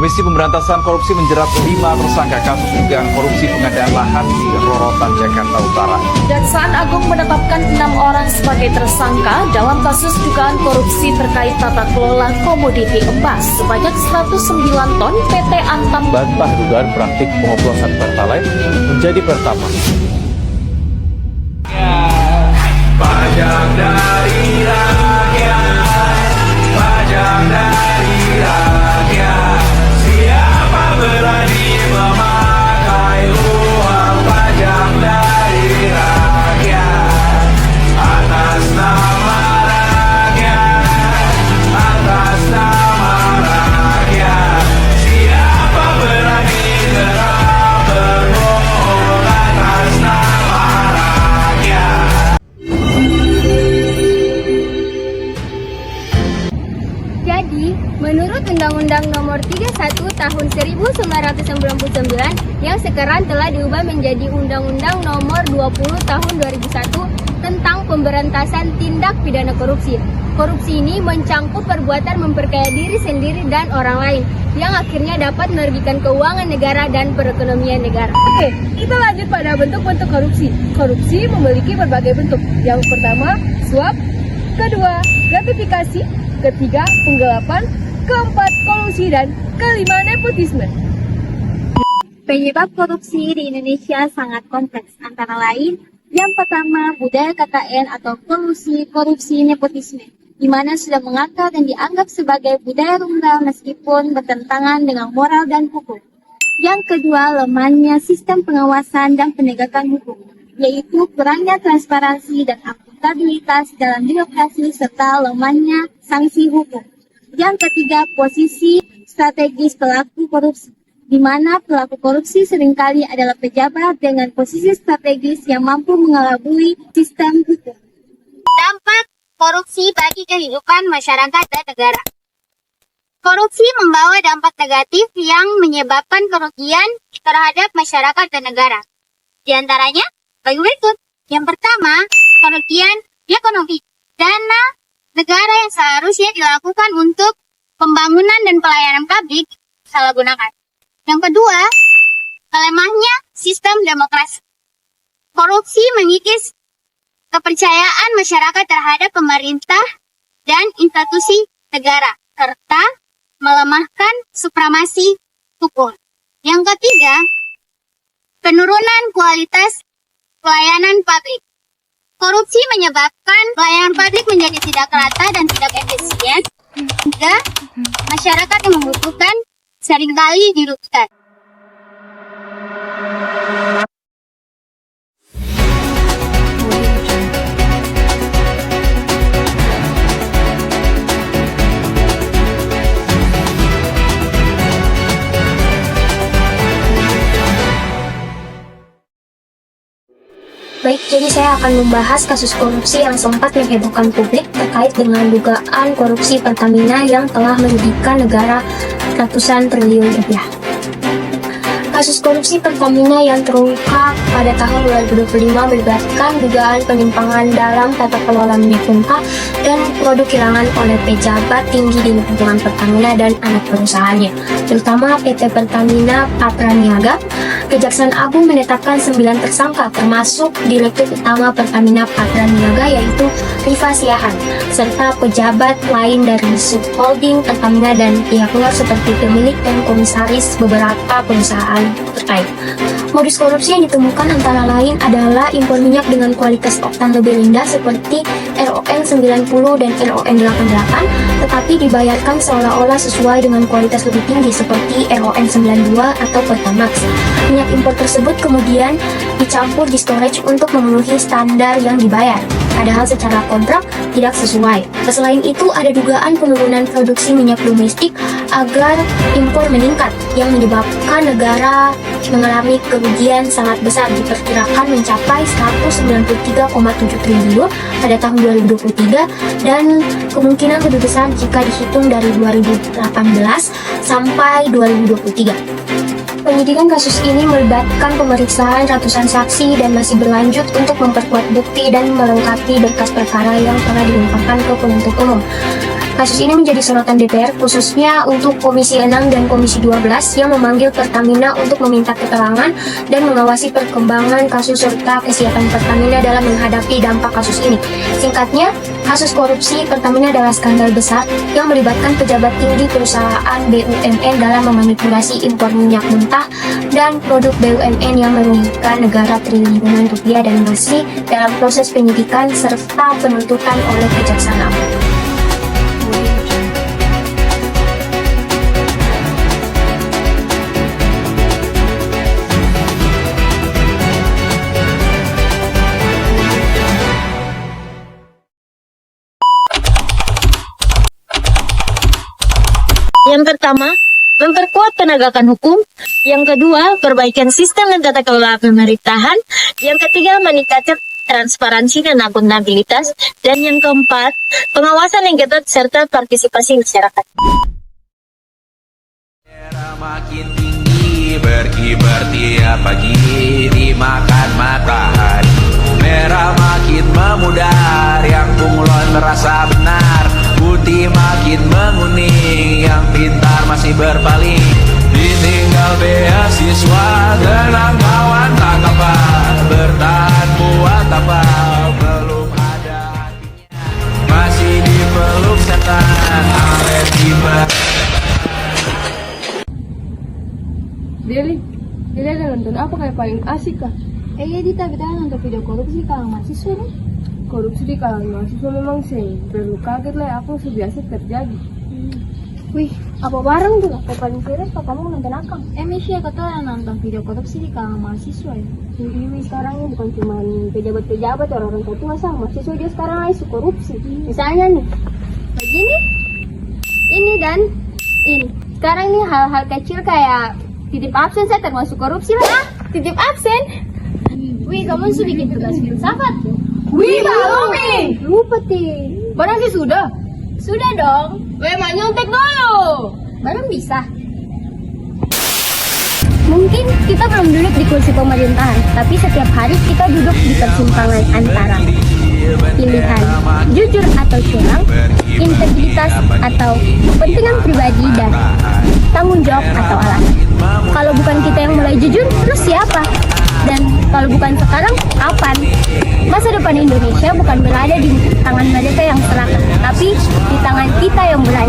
Komisi Pemberantasan Korupsi menjerat 5 tersangka kasus dugaan korupsi pengadaan lahan di Rorotan, Jakarta Utara. Kejaksaan Agung menetapkan 6 orang sebagai tersangka dalam kasus dugaan korupsi terkait tata kelola komoditi emas sebanyak 109 ton PT Antam. Bantah dugaan praktik pengoplosan Pertalite menjadi Pertamax. Pajak dari rakyat, pajak dari rakyat. Siapa berani memakai uang pajak dari rakyat? Atas nama rakyat, atas nama rakyat. Siapa berani gerak berbohong atas nama rakyat? Jadi, menurut Undang-Undang Nomor 31 Tahun 1999 yang sekarang telah diubah menjadi Undang-Undang Nomor 20 Tahun 2001 tentang pemberantasan tindak pidana korupsi. Korupsi ini mencangkup perbuatan memperkaya diri sendiri dan orang lain yang akhirnya dapat merugikan keuangan negara dan perekonomian negara. Oke, kita lanjut pada bentuk-bentuk korupsi. Korupsi memiliki berbagai bentuk. Yang pertama, suap. Kedua, gratifikasi. Ketiga, penggelapan. Keempat, kolusi. Dan kelima, nepotisme. Penyebab korupsi di Indonesia sangat kompleks, antara lain yang pertama budaya KKN atau kolusi, korupsi, nepotisme, di mana sudah mengakar dan dianggap sebagai budaya lumrah meskipun bertentangan dengan moral dan hukum. Yang kedua, lemahnya sistem pengawasan dan penegakan hukum, yaitu kurangnya transparansi dan akuntabilitas dalam birokrasi serta lemahnya sanksi hukum. Yang ketiga, posisi strategis pelaku korupsi, di mana pelaku korupsi seringkali adalah pejabat dengan posisi strategis yang mampu mengelabui sistem hukum. Dampak korupsi bagi kehidupan masyarakat dan negara. Korupsi membawa dampak negatif yang menyebabkan kerugian terhadap masyarakat dan negara. Di antaranya, bagi berikut. Yang pertama, kerugian ekonomi. Dana negara yang seharusnya dilakukan untuk pembangunan dan pelayanan publik salah gunakan. Yang kedua, lemahnya sistem demokrasi. Korupsi mengikis kepercayaan masyarakat terhadap pemerintah dan institusi negara, serta melemahkan supremasi hukum. Yang ketiga, penurunan kualitas pelayanan publik. Korupsi menyebabkan pelayanan publik menjadi tidak rata dan tidak efisien, sehingga masyarakat yang membutuhkan seringkali dirugikan. Baik, jadi saya akan membahas kasus korupsi yang sempat menghebohkan publik terkait dengan dugaan korupsi Pertamina yang telah merugikan negara ratusan triliun rupiah. Kasus korupsi Pertamina yang terungkap pada tahun 2025 melibatkan dugaan penyimpangan dalam tata kelola minyak mentah dan produk kilangan oleh pejabat tinggi di lingkungan Pertamina dan anak perusahaannya, terutama PT Pertamina Patraniaga. Kejaksaan Agung menetapkan 9 tersangka termasuk Direktur Utama Pertamina Patraniaga yaitu Rifa Siahaan, serta pejabat lain dari subholding Pertamina dan pihak luar seperti pemilik dan komisaris beberapa perusahaan terkait. Modus korupsi yang ditemukan antara lain adalah impor minyak dengan kualitas oktan lebih rendah seperti RON 90 dan RON 88, tetapi dibayarkan seolah-olah sesuai dengan kualitas lebih tinggi seperti RON 92 atau Pertamax. Minyak impor tersebut kemudian dicampur di storage untuk memenuhi standar yang dibayar, padahal secara kontrak tidak sesuai. Selain itu, ada dugaan penurunan produksi minyak domestik agar impor meningkat, yang menyebabkan negara mengalami kerugian sangat besar, diperkirakan mencapai 193,7 triliun pada tahun 2023 dan kemungkinan lebih besar jika dihitung dari 2018 sampai 2023. Penyidikan kasus ini melibatkan pemeriksaan ratusan saksi dan masih berlanjut untuk memperkuat bukti dan melengkapi berkas perkara yang telah dilimpahkan ke penuntut umum. Kasus ini menjadi sorotan DPR khususnya untuk Komisi 6 dan Komisi 12 yang memanggil Pertamina untuk meminta keterangan dan mengawasi perkembangan kasus serta kesiapan Pertamina dalam menghadapi dampak kasus ini. Singkatnya, kasus korupsi Pertamina adalah skandal besar yang melibatkan pejabat tinggi perusahaan BUMN dalam memanipulasi impor minyak mentah dan produk BUMN yang merugikan negara triliunan rupiah dan masih dalam proses penyidikan serta penuntutan oleh Kejaksaan Agung. Yang pertama, memperkuat penegakan hukum. Yang kedua, perbaikan sistem dan tata kelola pemerintahan. Yang ketiga, meningkatkan transparansi dan akuntabilitas. Dan yang keempat, pengawasan yang ketat serta partisipasi masyarakat. Makin tinggi berkibar tiap pagi dimakan matahari. Merah makin memudar, yang bunglon merasa benar. Putih makin menguning, yang pintar masih berpaling. Ditinggal beasiswa, tenang kawan tak apa. Bertahan buat apa, belum ada artinya. Masih dipeluk setan, awet tiba. Deli ada nonton apa kayak paling asik kah? Iya Dita, kita nonton video korupsi kalau mahasiswa nih. Korupsi di kalangan mahasiswa memang sih perlu kaget lah, aku sebiasa terjadi. Wih, apa bareng tuh? Apa paling serius kok kamu nonton akang? Mesya kata nonton video korupsi di kalangan mahasiswa ya? Ini sekarang ini bukan cuma pejabat-pejabat, orang-orang tua sama mahasiswa dia sekarang lagi korupsi. Misalnya nih, begini, ini dan ini. Sekarang ini hal-hal kecil kayak titip absen saya termasuk korupsi lah. Titip absen. Wih, kamu sudah bikin tugas filsafat? Wih, Balomi! Lupa ti. Barang sih sudah. Sudah dong. Memang nyontek dulu. Barang bisa. Mungkin kita belum duduk di kursi pemerintahan, tapi setiap hari kita duduk di persimpangan antara pilihan jujur atau curang, integritas atau kepentingan pribadi, dan tanggung jawab atau alasan. Kalau bukan kita yang mulai jujur, terus siapa? Dan kalau bukan sekarang, kapan? Masa depan Indonesia bukan berada di tangan mereka yang serakah, tapi di tangan kita yang berada.